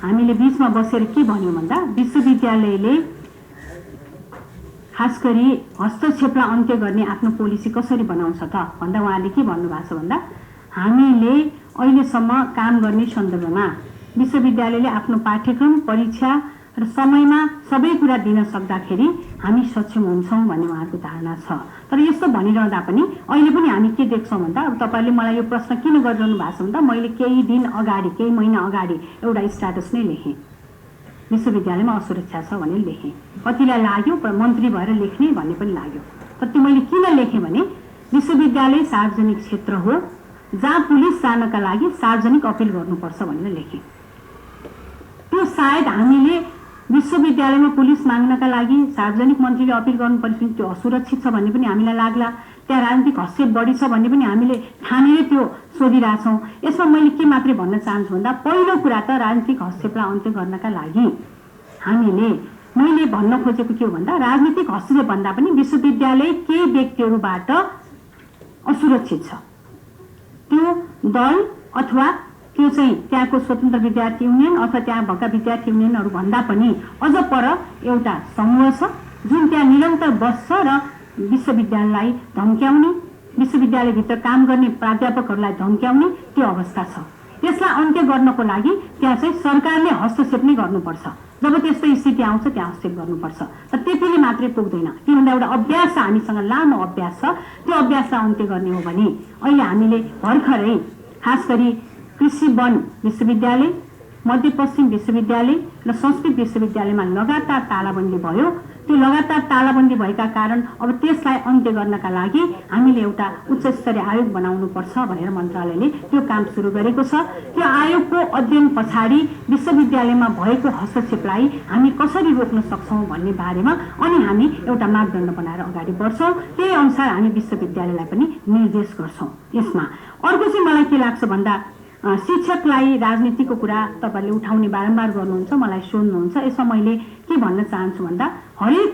हामीले बीचमा बसेर के भन्यौं भन्दा विश्वविद्यालयले खास गरी हस्तक्षेपलाई अन्त्य गर्ने आफ्नो पोलिसी कसरी बनाउँछ त भन्दा उहाँले के भन्नुभएको छ भन्दा हामीले अहिलेसम्म काम गर्ने सन्दर्भमा विश्वविद्यालयले आफ्नो पाठ्यक्रम परीक्षा र समयमा सबै कुरा दिन सक्दाखेरि हामी सक्षम हुन्छौं भन्ने उहाँको धारणा छ। तर यस्तो भनिरहँदा पनि अहिले पनि हामी के देख्छौं भन्दा अब तपाईले मलाई यो प्रश्न किन गरिरहनु भएको छ भन्दा मैले केही दिन अगाडि केही महिना अगाडि एउटा स्ट्याटस नै लेखेँ, विश्वविद्यालयमा असुरक्षा छ भनेर लेखेँ। कतिलाई लाग्यो मन्त्री भएर लेख्ने भन्ने पनि लाग्यो, तर त्यो मैले किन लेखेँ भने विश्वविद्यालय सार्वजनिक क्षेत्र हो जहाँ पुलिस जानका लागि सार्वजनिक अपिल गर्नुपर्छ भनेर लेखेँ। त्यो सायद हामीले विश्वविद्यालयमा पुलिस माग्नका लागि सार्वजनिक मन्त्रीले अपिल गर्नुपर्छ भने त्यो असुरक्षित छ भन्ने पनि हामीलाई लाग्ला, त्यहाँ राजनीतिक हस्तक्षेप बढी छ भन्ने पनि हामीले ठानेर त्यो सोधिरहेछौँ। यसमा मैले के मात्रै भन्न चाहन्छु भन्दा पहिलो कुरा त राजनीतिक हस्तक्षेपलाई अन्त्य गर्नका लागि मैले भन्न खोजेको के हो भन्दा राजनीतिक हस्तक्षेप भन्दा पनि विश्वविद्यालय केही व्यक्तिहरूबाट असुरक्षित छ। त्यो दल अथवा त्यो चाहिँ त्यहाँको स्वतन्त्र विद्यार्थी युनियन अथवा त्यहाँ भएका विद्यार्थी युनियनहरू भन्दा पनि अझ पर एउटा समूह छ जुन त्यहाँ निरन्तर बस्छ र विश्वविद्यालयलाई धम्क्याउने, विश्वविद्यालयभित्र काम गर्ने प्राध्यापकहरूलाई धम्क्याउने त्यो अवस्था छ। यसलाई अन्त्य गर्नको लागि त्यहाँ चाहिँ सरकारले हस्तक्षेप नै गर्नुपर्छ। जब त्यस्तो स्थिति आउँछ त्यहाँ हस्तक्षेप गर्नुपर्छ। तर त्यतिले मात्रै पुग्दैन, किनभने एउटा अभ्यास छ, हामीसँग लामो अभ्यास छ। त्यो अभ्यासलाई अन्त्य गर्ने हो भने अहिले हामीले भर्खरै खास गरी कृषि वन विश्वविद्यालय, मध्यपश्चिम विश्वविद्यालय र संस्कृत विश्वविद्यालयमा लगातार तालाबन्दी भयो। त्यो लगातार तालाबन्दी भएका कारण अब त्यसलाई अन्त्य गर्नका लागि हामीले एउटा उच्च स्तरीय आयोग बनाउनुपर्छ भनेर मन्त्रालयले त्यो काम सुरु गरेको छ। त्यो आयोगको अध्ययन पछाडि विश्वविद्यालयमा भएको हस्तक्षेपलाई हामी कसरी रोक्न सक्छौं भन्ने बारेमा अनि हामी एउटा मापदण्ड बनाएर अगाडि बढ्छौं। त्यही अनुसार हामी विश्वविद्यालयलाई पनि निर्देश गर्छौं। यसमा अर्को चाहिँ मलाई के लाग्छ भन्दा शिक्षकलाई राजनीतिको कुरा तपाईले उठाउने बारम्बार गर्नुहुन्छ, मलाई सोध्नुहुन्छ। यसमा मैले के भन्न चाहन्छु भन्दा हरेक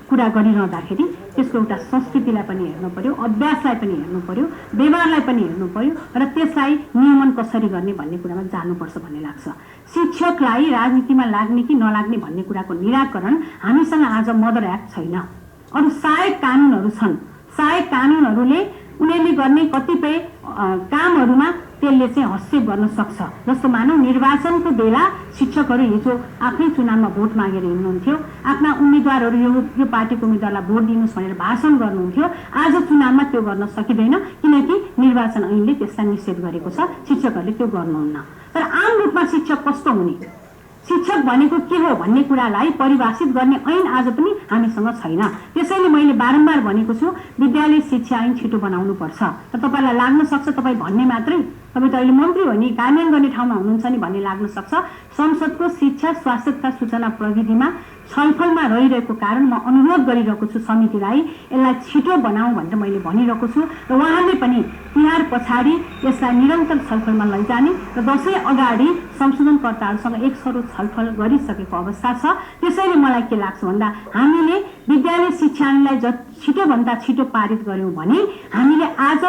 कुरा गरिरहँदाखेरि त्यसको एउटा संस्कृतिलाई पनि हेर्नु पर्यो, अभ्यासलाई पनि हेर्नु पर्यो, व्यवहारलाई पनि हेर्नु पर्यो र त्यसलाई नियमन कसरी गर्ने भन्ने कुरामा जानुपर्छ भन्ने लाग्छ। शिक्षकलाई राजनीतिमा लाग्ने कि नलाग्ने भन्ने कुराको निराकरण हामीसँग आज मदर एक्ट छैन। अरू सहायक कानुनहरू छन्। सहायक कानुनहरूले उनीहरूले गर्ने कतिपय कामहरूमा त्यसले चाहिँ हस्तक्षेप गर्न सक्छ। जस्तो मानौ निर्वाचनको बेला शिक्षकहरू हिजो आफ्नै चुनावमा भोट मागेर हिँड्नुहुन्थ्यो, आफ्ना उम्मेदवारहरू यो पार्टीको उम्मेदवारलाई भोट दिनुहोस् भनेर भाषण गर्नुहुन्थ्यो। आज चुनावमा त्यो गर्न सकिँदैन किनकि निर्वाचन ऐनले त्यसलाई निषेध गरेको छ। शिक्षकहरूले त्यो गर्नुहुन्न। तर आम रूपमा शिक्षक कस्तो हुने, शिक्षक भनेको के हो भन्ने कुरालाई परिभाषित गर्ने ऐन आज पनि हामीसँग छैन। त्यसैले मैले बारम्बार भनेको छु विद्यालय शिक्षा ऐन छिटो बनाउनु पर्छ। र तपाईलाई लाग्न सक्छ तपाई भन्ने मात्रै, तपाई त अहिले मन्त्री हो नि, कार्यान्वयन गर्ने ठाउँमा हुनुहुन्छ नि भन्ने लाग्न सक्छ। संसदको शिक्षा स्वास्थ्य तथा सूचना प्रविधिमा छलफलमा रहिरहेको कारण म अनुरोध गरिरहेको छु समितिलाई यसलाई छिटो बनाऊ भनेर मैले भनिरहेको छु। र उहाँले पनि तिहार पछाडि यसलाई निरन्तर छलफलमा लैजाने र दशैं अगाडि संशोधनकर्ताहरूसँग एक सरो छलफल गरिसकेको अवस्था छ। त्यसैले मलाई के लाग्छ भन्दा हामीले विद्यालय शिक्षा ऐनलाई छिटोभन्दा छिटो पारित गर्यौं भने हामीले आज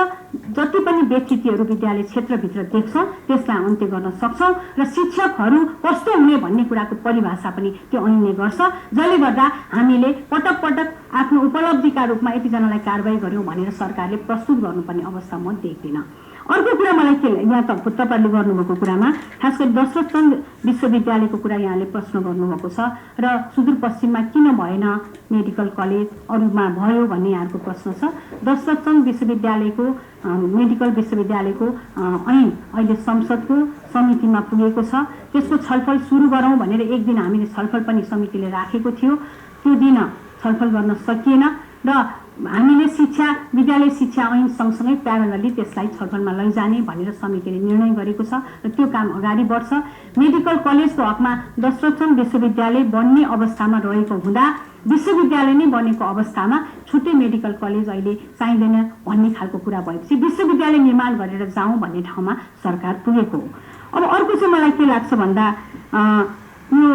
जति पनि व्यक्तित्वहरू विद्यालय क्षेत्रभित्र देख्छौं त्यसलाई अन्त्य गर्न सक्छौं र शिक्षकहरू कस्तो हुने भन्ने कुराको परिभाषा पनि त्यो ऐनले गर्छ। जसले गर्दा हामीले पटक पटक आफ्नो उपलब्धिका रूपमा यतिजनालाई कारबाही गर्यौं भनेर सरकारले प्रस्तुत गर्नुपर्ने अवस्था म देख्दिन। अर्को कुरा मलाई के यहाँ तपाईँले गर्नुभएको कुरामा खास गरी दशरथचन्द विश्वविद्यालयको कुरा यहाँले प्रश्न गर्नुभएको छ र सुदूरपश्चिममा किन भएन मेडिकल कलेज, अरूमा भयो भन्ने यहाँको प्रश्न छ। दशरथचन्द विश्वविद्यालयको मेडिकल विश्वविद्यालयको ऐन अहिले संसदको समितिमा पुगेको छ। त्यसको छलफल सुरु गरौँ भनेर एक दिन हामीले छलफल पनि समितिले राखेको थियो। त्यो दिन छलफल गर्न सकिएन र हामीले विद्यालय शिक्षा ऐन सँगसँगै प्यारलली त्यसलाई छलफलमा लैजाने भनेर समितिले निर्णय गरेको छ र त्यो काम अगाडि बढ्छ। मेडिकल कलेजको हकमा दशरथचन्द विश्वविद्यालय बन्ने अवस्थामा रहेको हुँदा विश्वविद्यालय नै बनेको अवस्थामा छुट्टै मेडिकल कलेज अहिले चाहिँदैन भन्ने खालको कुरा भएपछि विश्वविद्यालय निर्माण गरेर जाउँ भन्ने ठाउँमा सरकार पुगेको हो। अब अर्को चाहिँ मलाई के लाग्छ भन्दा यो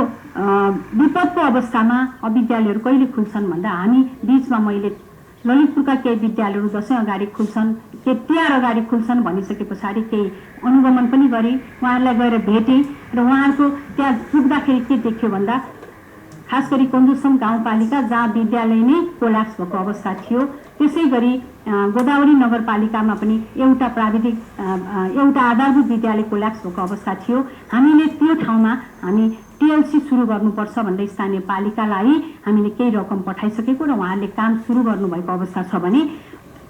विपदको अवस्थामा विद्यालयहरू कहिले खुल्छन् भन्दा हामी बीचमा मैले ललितपुरका केही विद्यालयहरू दशैं अगाडि खुल्छन्, केही तिहार अगाडि खुल्छन् भनिसके पछाडि केही अनुगमन पनि गरे, उहाँहरूलाई गएर भेटे र उहाँहरूको त्यहाँ पुग्दाखेरि के देख्यो भन्दा खास गरी कन्दुसम गाउँपालिका जहाँ विद्यालय नै कोल्याप्स भएको अवस्था थियो, त्यसै गरी गोदावरी नगरपालिकामा पनि एउटा आधारभूत विद्यालय कोल्याप्स भएको अवस्था थियो। हामीले त्यो ठाउँमा हामी टिएलसी सुरु गर्नुपर्छ भन्दै स्थानीय पालिकालाई हामीले केही रकम पठाइसकेको र उहाँले काम सुरु गर्नुभएको अवस्था छ भने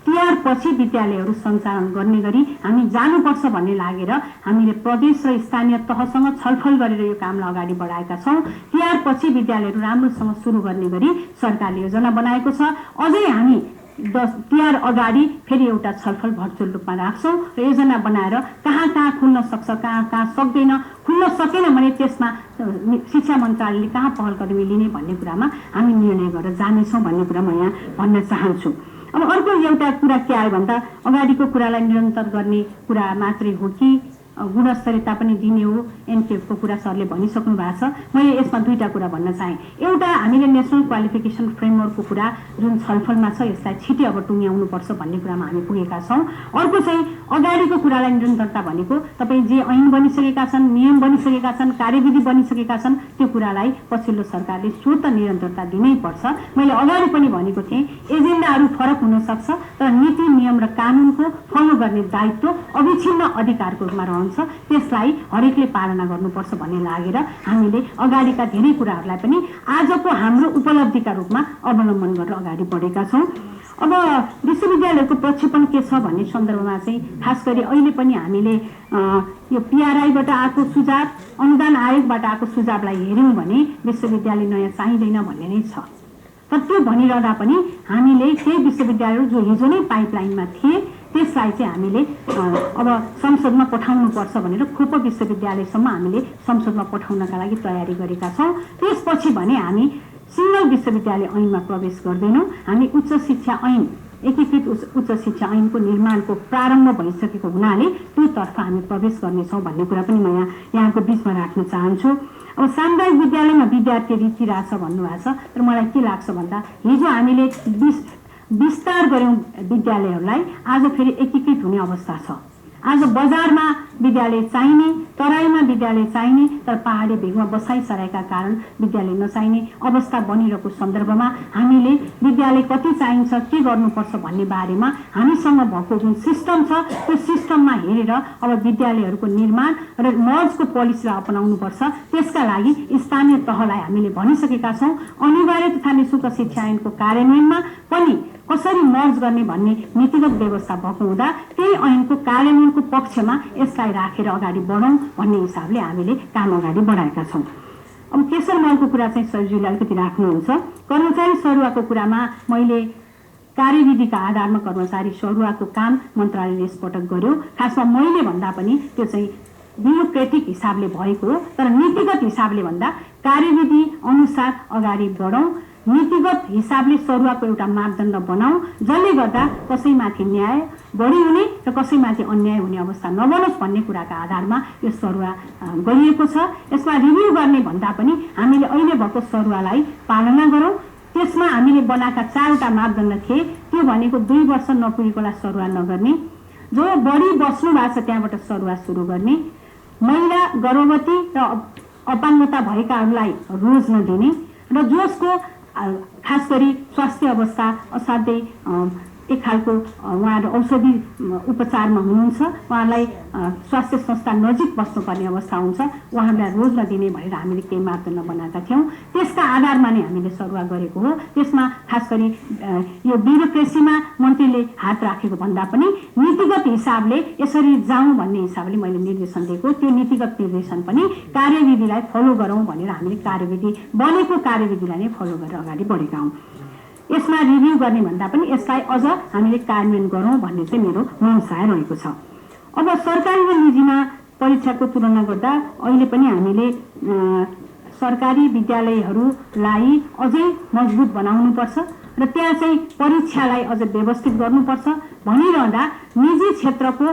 तिहार पछि विद्यालयहरू सञ्चालन गर्ने गरी हामी जानुपर्छ भन्ने लागेर हामीले प्रदेश र स्थानीय तहसँग छलफल गरेर यो कामलाई अगाडि बढाएका छौँ। तिहार पछि विद्यालयहरू राम्रोसँग सुरु गर्ने गरी सरकारले योजना बनाएको छ। अझै हामी तिहार अगाडि फेरि एउटा छलफल भर्चुअल रूपमा राख्छौँ र योजना बनाएर कहाँ कहाँ खुल्न सक्छ, कहाँ कहाँ सक्दैन, खुल्न सकेन भने त्यसमा शिक्षा मन्त्रालयले कहाँ पहल कदमी लिने भन्ने कुरामा हामी निर्णय गरेर जानेछौँ भन्ने कुरा म यहाँ भन्न चाहन्छु। अब अर्को एउटा कुरा के आयो भन्दा अगाडिको कुरालाई निरन्तर गर्ने कुरा मात्रै हो कि गुणस्तरीयता पनि दिने हो, एनकेएफको कुरा सरले भनिसक्नु भएको छ। मैले यसमा दुईटा कुरा भन्न चाहेँ। एउटा हामीले नेसनल क्वालिफिकेसन फ्रेमवर्कको कुरा जुन छलफलमा छ यसलाई छिटै अब टुङ्ग्याउनुपर्छ भन्ने कुरामा हामी पुगेका छौँ। अर्को चाहिँ अगाडिको कुरालाई निरन्तरता भनेको तपाईँ जे ऐन बनिसकेका छन्, नियम बनिसकेका छन्, कार्यविधि बनिसकेका छन् त्यो कुरालाई पछिल्लो सरकारले स्वत निरन्तरता दिनै पर्छ। मैले अगाडि पनि भनेको थिएँ एजेन्डाहरू फरक हुन सक्छ तर नीति नियम र कानुनको फलो गर्ने दायित्व अविच्छिन्न अधिकारको रूपमा रहन्छ, त्यसलाई हरेकले पालना गर्नुपर्छ भन्ने लागेर हामीले अगाडिका धेरै कुराहरूलाई पनि आजको हाम्रो उपलब्धिका रूपमा अवलम्बन गरेर अगाडि बढेका छौँ। अब विश्वविद्यालयको प्रक्षेपण के छ भन्ने सन्दर्भमा चाहिँ खास गरी अहिले पनि हामीले यो पिआरआईबाट आएको सुझाव, अनुदान आयोगबाट आएको सुझावलाई हेऱ्यौँ भने विश्वविद्यालय नयाँ चाहिँदैन भन्ने नै छ। तर त्यो भनिरहँदा पनि हामीले केही विश्वविद्यालयहरू जो हिजो नै पाइपलाइनमा थिए त्यसलाई चाहिँ हामीले अब संसदमा पठाउनुपर्छ भनेर खोप विश्वविद्यालयसम्म हामीले संसदमा पठाउनका लागि तयारी गरेका छौँ। त्यसपछि भने हामी सिङ्गल विश्वविद्यालय ऐनमा प्रवेश गर्दैनौँ। हामी उच्च शिक्षा ऐन, एकीकृत उच्च शिक्षा ऐनको निर्माणको प्रारम्भ भइसकेको हुनाले त्योतर्फ हामी प्रवेश गर्नेछौँ भन्ने कुरा पनि म यहाँको बिचमा राख्न चाहन्छु। अब सामुदायिक विद्यालयमा विद्यार्थी रुचि रहेछ भन्नुभएको छ, तर मलाई के लाग्छ भन्दा हिजो हामीले विस्तार गऱ्यौँ विद्यालयहरूलाई, आज फेरि एकीकृत हुने अवस्था छ। आज बजारमा विद्यालय चाहिने, तराईमा विद्यालय चाहिने तर पहाडी भेगमा बसाइसरेका कारण विद्यालय नचाहिने अवस्था बनिरहेको सन्दर्भमा हामीले विद्यालय कति चाहिन्छ, के गर्नुपर्छ भन्ने बारेमा हामीसँग भएको जुन सिस्टम छ त्यो सिस्टममा हेरेर अब विद्यालयहरूको निर्माण र मर्जको पोलिसीलाई अपनाउनुपर्छ। त्यसका लागि स्थानीय तहलाई हामीले भनिसकेका छौँ। अनिवार्य तथा निःशुल्क शिक्षा ऐनको कार्यान्वयनमा पनि कसरी मर्ज गर्ने भन्ने नीतिगत व्यवस्था भएको हुँदा त्यही ऐनको कार्यान्वयनको पक्षमा यसलाई राखेर अगाडि बढौँ भन्ने हिसाबले हामीले काम अगाडि बढाएका छौँ। अब केशर मलको कुरा चाहिँ सरज्यूले अलिकति राख्नुहुन्छ। कर्मचारी सरुवाको कुरामा मैले कार्यविधिका आधारमा कर्मचारी सरुवाको काम मन्त्रालयले यसपटक गर्यो। खासमा मैले भन्दा पनि त्यो चाहिँ ब्युरोक्रेटिक हिसाबले भएको हो, तर नीतिगत हिसाबले भन्दा कार्यविधि अनुसार अगाडि बढौँ, नीतिगत हिसाबले सरुवाको एउटा मापदण्ड बनाऊ जसले गर्दा कसैमाथि न्याय बढी हुने र कसैमाथि अन्याय हुने अवस्था नबनोस् भन्ने कुराका आधारमा यो सरुवा गरिएको छ। यसमा रिभ्यू गर्ने भन्दा पनि हामीले अहिले भएको सरुवालाई पालना गरौँ। त्यसमा हामीले बनाएका 4वटा मापदण्ड थिए, त्यो भनेको 2 वर्ष नपुगेकोलाई सरुवा नगर्ने, जो बढी बस्नु भएको छ त्यहाँबाट सरुवा सुरु गर्ने, महिला गर्भवती र अपाङ्गता भएकाहरूलाई रोज नदिने र जसको खास गरी स्वास्थ्य अवस्था असाध्यै एक खालको उहाँहरू औषधि उपचारमा हुनुहुन्छ, उहाँलाई स्वास्थ्य संस्था नजिक बस्नुपर्ने अवस्था हुन्छ, उहाँहरूलाई रोज नदिने भनेर हामीले केही मापदण्ड बनाएका थियौँ। त्यसका आधारमा नै हामीले सरुवा गरेको हो। त्यसमा खास गरी यो ब्युरोक्रेसीमा मन्त्रीले हात राखेको भन्दा पनि नीतिगत हिसाबले यसरी जाउँ भन्ने हिसाबले मैले निर्देशन दिएको। त्यो नीतिगत निर्देशन पनि कार्यविधिलाई फलो गरौँ भनेर हामीले कार्यविधि बनेको कार्यविधिलाई नै फलो गरेर अगाडि बढेका हौँ। यसमा रिभ्यू गर्ने भन्दा पनि यसलाई अझ हामीले कार्यान्वयन गरौँ भन्ने चाहिँ मेरो मनसाय रहेको छ। अब सरकारी र निजीमा परीक्षाको तुलना गर्दा अहिले पनि हामीले सरकारी विद्यालयहरूलाई अझै मजबुत बनाउनुपर्छ र त्यहाँ चाहिँ परीक्षालाई अझ व्यवस्थित गर्नुपर्छ भनिरहँदा निजी क्षेत्रको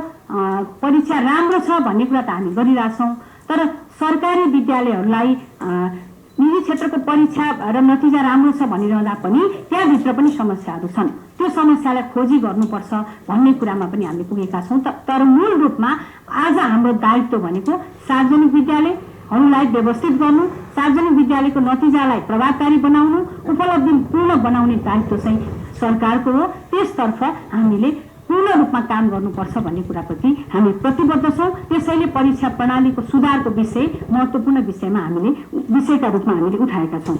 परीक्षा राम्रो छ भन्ने कुरा त हामी गरिरहेछौँ, तर सरकारी विद्यालयहरूलाई निजी क्षेत्रको परीक्षा र नतिजा राम्रो छ भनिरहँदा पनि त्यहाँभित्र पनि समस्याहरू छन्। त्यो त्यो समस्यालाई खोजी गर्नुपर्छ भन्ने कुरामा पनि हामी पुगेका छौँ। तर मूल रूपमा आज हाम्रो दायित्व भनेको सार्वजनिक विद्यालयहरूलाई व्यवस्थित गर्नु, सार्वजनिक विद्यालयको नतिजालाई प्रभावकारी बनाउनु, उपलब्धिपूर्ण बनाउने दायित्व चाहिँ सरकारको हो। त्यसतर्फ हामीले पूर्ण रूपमा काम गर्नुपर्छ भन्ने कुराप्रति हामी प्रतिबद्ध छौँ। त्यसैले परीक्षा प्रणालीको सुधारको विषय महत्त्वपूर्ण विषयका रूपमा हामीले उठाएका छौँ।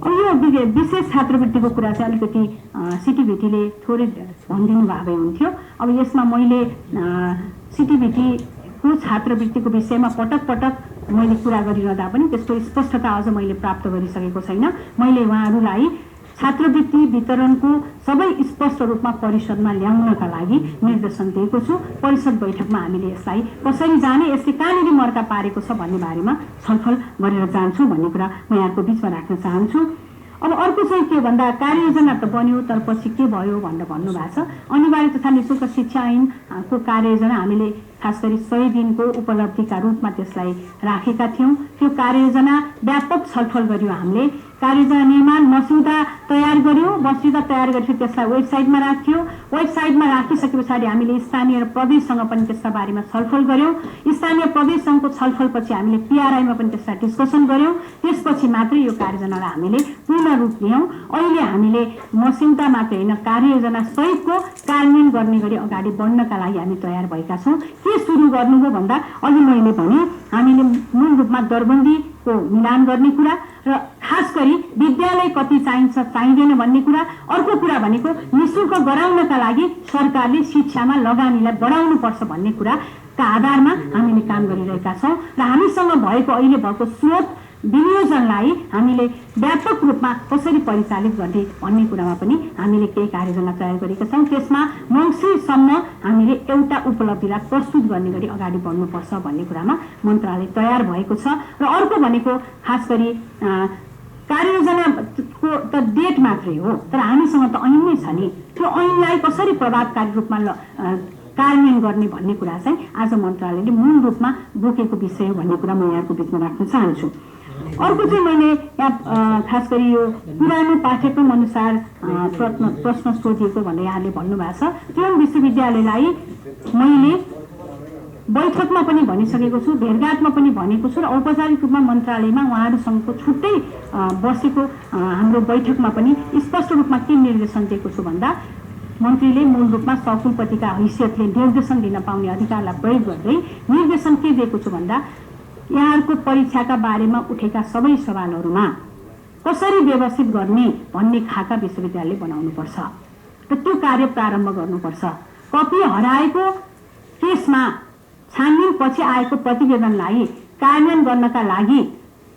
अब यो विशेष छात्रवृत्तिको कुरा चाहिँ अलिकति सिटिभिटीले थोरै भनिदिनु भए हुन्थ्यो। अब यसमा मैले सिटिभिटीको छात्रवृत्तिको विषयमा पटक मैले कुरा गरिरहँदा पनि त्यसको स्पष्टता अझ मैले प्राप्त गरिसकेको छैन। मैले उहाँहरूलाई छात्रवृत्ति वितरणको सबै स्पष्ट रूपमा परिषदमा ल्याउनका लागि निर्देशन दिएको छु। परिषद बैठकमा हामीले यसलाई कसरी जाने, यसले कहाँनिर मर्का पारेको छ भन्ने बारेमा छलफल गरेर जान्छु भन्ने कुरा म यहाँको बिचमा राख्न चाहन्छु। अब अर्को चाहिँ के भन्दा कार्ययोजना त बन्यो तर पछि के भयो भनेर भन्नुभएको छ। अनिवार्य तथा निःशुल्क शिक्षा ऐनको कार्ययोजना हामीले खास गरी 100 दिनको उपलब्धिका रूपमा त्यसलाई राखेका थियौँ। त्यो कार्ययोजना व्यापक छलफल गर्यो हामीले। कार्ययोजना निर्माण मस्यौदा तयार गर्यो, मस्यौदा तयार गरेपछि त्यसलाई वेबसाइटमा राख्यो। वेबसाइटमा राखिसके पछाडि हामीले स्थानीय र प्रदेशसँग पनि त्यसका बारेमा छलफल गर्यौँ। स्थानीय प्रदेशसँगको छलफलपछि हामीले पिआरआईमा पनि त्यसलाई डिस्कसन गर्यौँ। त्यसपछि मात्रै यो कार्ययोजनालाई हामीले पूर्ण रूप दियौँ। अहिले हामीले मस्यौदा मात्रै होइन, कार्ययोजना सहितको कार्यान्वयन गर्ने गरी अगाडि बढ्नका लागि हामी तयार भएका छौँ। के सुरु गर्नु हो भन्दा अघि मैले भने हामीले मूल रूपमा दरबन्दीको मिलान गर्ने कुरा र खास गरी विद्यालय कति चाहिन्छ चाहिँदैन भन्ने कुरा। अर्को कुरा भनेको निःशुल्क गराउनका लागि सरकारले शिक्षामा लगानीलाई बढाउनुपर्छ भन्ने कुराका आधारमा हामीले काम गरिरहेका छौँ र हामीसँग भएको अहिले भएको स्रोत विनियोजनलाई हामीले व्यापक रूपमा कसरी परिचालित गर्ने भन्ने कुरामा पनि हामीले केही कार्ययोजना तयार गरेका छौँ। त्यसमा मङ्सिरसम्म हामीले एउटा उपलब्धिलाई प्रस्तुत गर्ने गरी अगाडि बढ्नुपर्छ भन्ने कुरामा मन्त्रालय तयार भएको छ। र अर्को भनेको खास गरी कार्ययोजनाको त डेट मात्रै हो, तर हामीसँग त ऐन नै छ नि। त्यो ऐनलाई कसरी प्रभावकारी रूपमा कार्यान्वयन गर्ने भन्ने कुरा चाहिँ आज मन्त्रालयले मूल रूपमा बोकेको विषय हो भन्ने कुरा म यहाँको बिचमा राख्न चाहन्छु। अर्को चाहिँ मैले यहाँ खास गरी यो पुरानो पाठ्यक्रम अनुसार प्रश्न सोधिएको भनेर यहाँले भन्नुभएको छ। त्यो विश्वविद्यालयलाई मैले बैठकमा पनि भनिसकेको छु, भेटघाटमा पनि भनेको छु र औपचारिक रूपमा मन्त्रालयमा उहाँहरूसँगको छुट्टै बसेको हाम्रो बैठकमा पनि स्पष्ट रूपमा के निर्देशन दिएको छु भन्दा मन्त्रीले मूल रूपमा सकुलपतिका हैसियतले निर्देशन दिन पाउने अधिकारलाई प्रयोग गर्दै निर्देशन के दिएको छु भन्दा यहाँहरूको परीक्षाका बारेमा उठेका सबै सवालहरूमा कसरी व्यवस्थित गर्ने भन्ने खाका विश्वविद्यालयले बनाउनुपर्छ र त्यो कार्य प्रारम्भ गर्नुपर्छ। कपी हराएको केसमा छानबिन पछि आएको प्रतिवेदनलाई कार्यान्वयन गर्नका लागि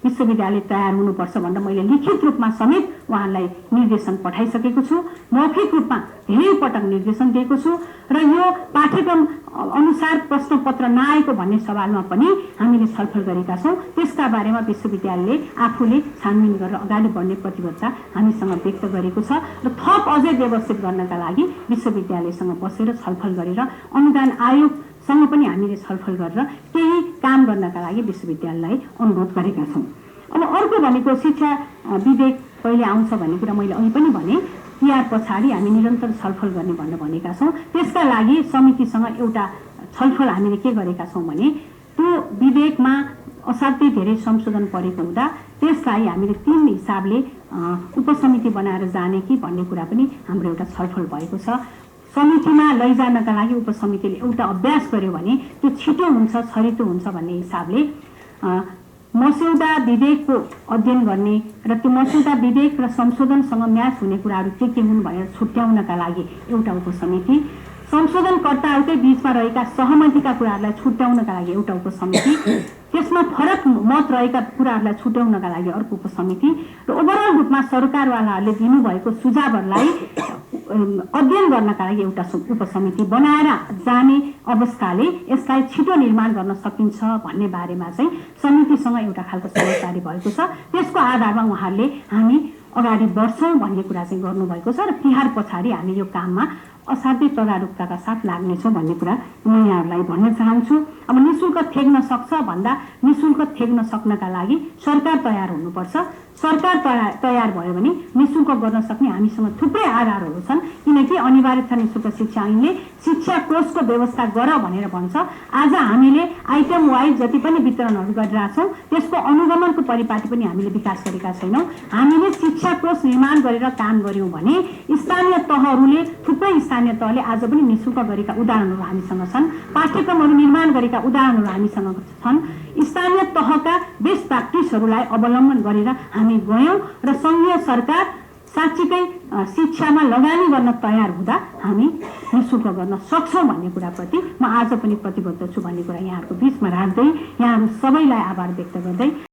विश्वविद्यालय तयार हुनुपर्छ भनेर मैले लिखित रूपमा समेत उहाँलाई निर्देशन पठाइसकेको छु। मौखिक रूपमा धेरै पटक निर्देशन दिएको छु र यो पाठ्यक्रम अनुसार प्रश्नपत्र नआएको भन्ने सवालमा पनि हामीले छलफल गरेका छौँ। त्यसका बारेमा विश्वविद्यालयले आफूले छानबिन गरेर अगाडि बढ्ने प्रतिबद्धता हामीसँग व्यक्त गरेको छ र थप अझै व्यवस्थित गर्नका लागि विश्वविद्यालयसँग बसेर छलफल गरेर अनुदान आयोगसँग पनि हामीले छलफल गरेर केही काम गर्नका लागि विश्वविद्यालयलाई अनुरोध गरेका छौँ। अब अर्को भनेको शिक्षा विधेयक कहिले आउँछ भन्ने कुरा मैले अघि पनि भने। तिहार पछाडि हामी निरन्तर छलफल गर्ने भनेर भनेका छौँ। त्यसका लागि समितिसँग एउटा छलफल हामीले के गरेका छौँ भने त्यो विधेयकमा असाध्यै धेरै संशोधन परेको हुँदा त्यसलाई हामीले 3 हिसाबले उपसमिति बनाएर जाने कि भन्ने कुरा पनि हाम्रो एउटा छलफल भएको छ। समितिमा लैजानका लागि उपसमितिले एउटा अभ्यास गर्यो भने त्यो छिटो हुन्छ, छरितो हुन्छ भन्ने हिसाबले मस्यौदा विधेयकको अध्ययन गर्ने र त्यो मस्यौदा विधेयक र संशोधनसँग म्याच हुने कुराहरू के हुन् भनेर छुट्याउनका लागि एउटा उपसमिति, संशोधनकर्ताहरूकै बीचमा रहेका सहमतिका कुराहरूलाई छुट्याउनका लागि एउटा उपसमिति, त्यसमा फरक मत रहेका कुराहरूलाई छुट्याउनका लागि अर्को उपसमिति र ओभरअल रूपमा सरकारवालाहरूले दिनुभएको सुझावहरूलाई अध्ययन गर्नका लागि एउटा उपसमिति बनाएर जाने अवस्थाले यसलाई छिटो निर्माण गर्न सकिन्छ भन्ने बारेमा चाहिँ समितिसँग एउटा खालको समझदारी भएको छ। त्यसको आधारमा उहाँहरूले हामी अगाडि बढ्छौँ भन्ने कुरा चाहिँ गर्नुभएको छ र तिहार पछाडि हामी यो काममा असाध्यै तदारुकताका साथ लाग्नेछौँ भन्ने कुरा म यहाँहरूलाई भन्न चाहन्छु। अब निःशुल्क थेग्न सक्छ भन्दा निःशुल्क थेग्न सक्नका लागि सरकार तयार हुनुपर्छ। सरकार तयार भयो भने निःशुल्क गर्न सक्ने हामीसँग थुप्रै आधारहरू छन्। किनकि अनिवार्यता निःशुल्क शिक्षा ऐनले शिक्षा कोषको व्यवस्था गर भनेर भन्छ। आज हामीले आइटम वाइज जति पनि वितरणहरू गरिरहेछौँ त्यसको अनुगमनको परिपाटी पनि हामीले विकास गरेका छैनौँ। हामीले शिक्षा कोष निर्माण गरेर काम गर्यौँ भने स्थानीय तहहरूले थुप्रै स्थानीय तहले आज पनि निःशुल्क गरेका उदाहरणहरू हामीसँग छन्। पाठ्यक्रमहरू निर्माण गरेका उदाहरणहरू हामीसँग छन्। स्थानीय तहका बेस्ट प्र्याक्टिसहरूलाई अवलम्बन गरेर हामी गयौँ र सङ्घीय सरकार साँच्चीकै शिक्षामा लगानी गर्न तयार हुँदा हामी निःशुल्क गर्न सक्छौँ भन्ने कुराप्रति म आज पनि प्रतिबद्ध छु भन्ने कुरा यहाँहरूको बिचमा राख्दै यहाँहरू सबैलाई आभार व्यक्त गर्दै